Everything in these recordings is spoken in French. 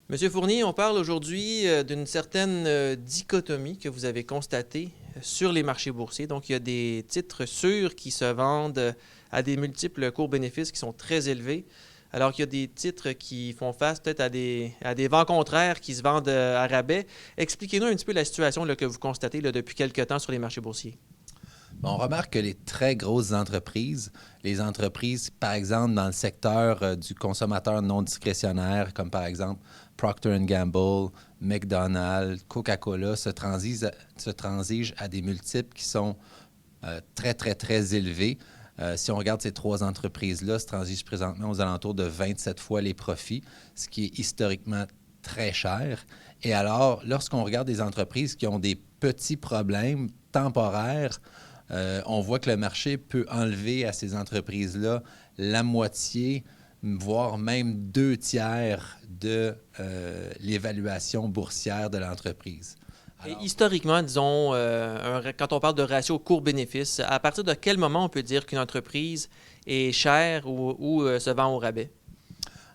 Monsieur Fournier, on parle aujourd'hui d'une certaine dichotomie que vous avez constatée sur les marchés boursiers. Donc, il y a des titres sûrs qui se vendent à des multiples cours-bénéfices qui sont très élevés, alors qu'il y a des titres qui font face peut-être à des vents contraires qui se vendent à rabais. Expliquez-nous un petit peu la situation là, que vous constatez là, depuis quelque temps sur les marchés boursiers. Bon, on remarque que les très grosses entreprises, les entreprises, par exemple, dans le secteur du consommateur non discrétionnaire, comme par exemple Procter Gamble, McDonald's, Coca-Cola, se transigent à des multiples qui sont très, très, très élevés. Si on regarde ces trois entreprises-là, se transigent présentement aux alentours de 27 fois les profits, ce qui est historiquement très cher. Et alors, lorsqu'on regarde des entreprises qui ont des petits problèmes temporaires, on voit que le marché peut enlever à ces entreprises-là la moitié, voire même 2 tiers de l'évaluation boursière de l'entreprise. Et Alors, historiquement, disons, quand on parle de ratio cours-bénéfice, à partir de quel moment on peut dire qu'une entreprise est chère ou se vend au rabais?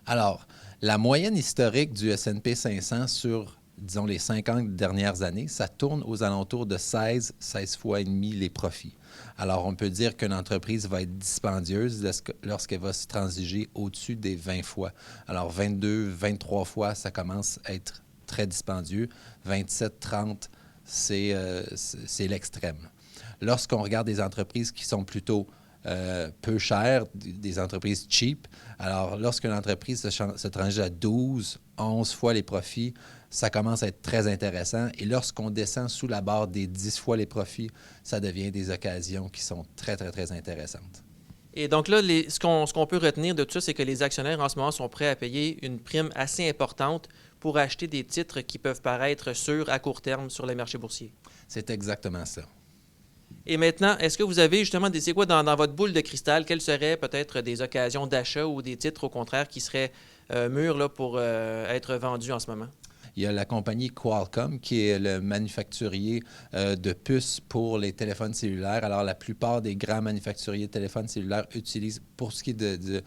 alors, la moyenne historique du S&P 500 sur, disons, les 50 dernières années, ça tourne aux alentours de 16 fois et demi les profits. Alors, on peut dire qu'une entreprise va être dispendieuse lorsqu'elle va se transiger au-dessus des 20 fois. Alors, 22, 23 fois, ça commence à être très dispendieux. 27, 30, c'est l'extrême. Lorsqu'on regarde des entreprises qui sont plutôt peu chères, des entreprises cheap, alors lorsqu'une entreprise se transige à 12, 11 fois les profits, ça commence à être très intéressant. Et lorsqu'on descend sous la barre des 10 fois les profits, ça devient des occasions qui sont très, très, très intéressantes. Et donc là, ce qu'on peut retenir de tout ça, c'est que les actionnaires en ce moment sont prêts à payer une prime assez importante pour acheter des titres qui peuvent paraître sûrs à court terme sur les marchés boursiers. C'est exactement ça. Et maintenant, est-ce que vous avez justement c'est quoi dans votre boule de cristal, quelles seraient peut-être des occasions d'achat ou des titres au contraire qui seraient mûrs là, pour être vendus en ce moment? Il y a la compagnie Qualcomm qui est le manufacturier de puces pour les téléphones cellulaires. Alors, la plupart des grands manufacturiers de téléphones cellulaires utilisent, pour ce qui est de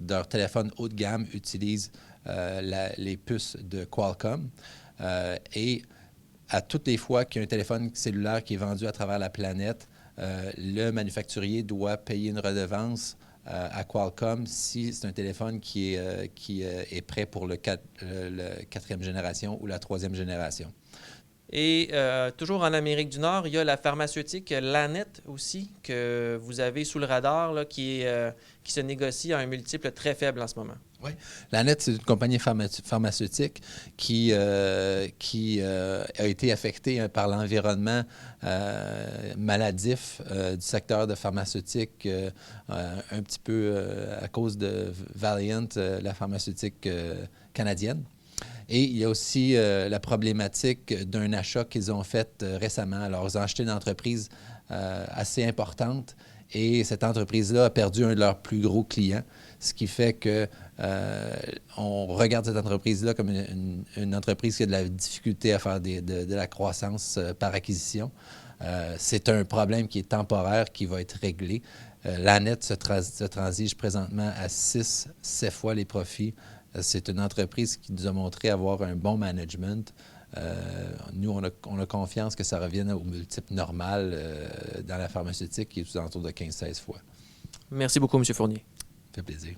leur téléphone haut de gamme, utilisent les puces de Qualcomm. Et à toutes les fois qu'il y a un téléphone cellulaire qui est vendu à travers la planète, le manufacturier doit payer une redevance à Qualcomm si c'est un téléphone qui est prêt pour le quatrième génération ou la troisième génération. Et toujours en Amérique du Nord, il y a la pharmaceutique Lanet aussi, que vous avez sous le radar, là, qui se négocie à un multiple très faible en ce moment. Oui. La Net, c'est une compagnie pharmaceutique qui a été affectée par l'environnement maladif du secteur de pharmaceutique, un petit peu à cause de Valiant, la pharmaceutique canadienne. Et il y a aussi la problématique d'un achat qu'ils ont fait récemment. Alors, ils ont acheté une entreprise assez importante et cette entreprise-là a perdu un de leurs plus gros clients, ce qui fait que on regarde cette entreprise-là comme une entreprise qui a de la difficulté à faire de la croissance par acquisition. C'est un problème qui est temporaire, qui va être réglé. L'ANET se transige présentement à 6-7 fois les profits. C'est une entreprise qui nous a montré avoir un bon management. Nous, on a confiance que ça revienne au multiple normal dans la pharmaceutique qui est aux alentours de 15-16 fois. Merci beaucoup, M. Fournier. Ça fait plaisir.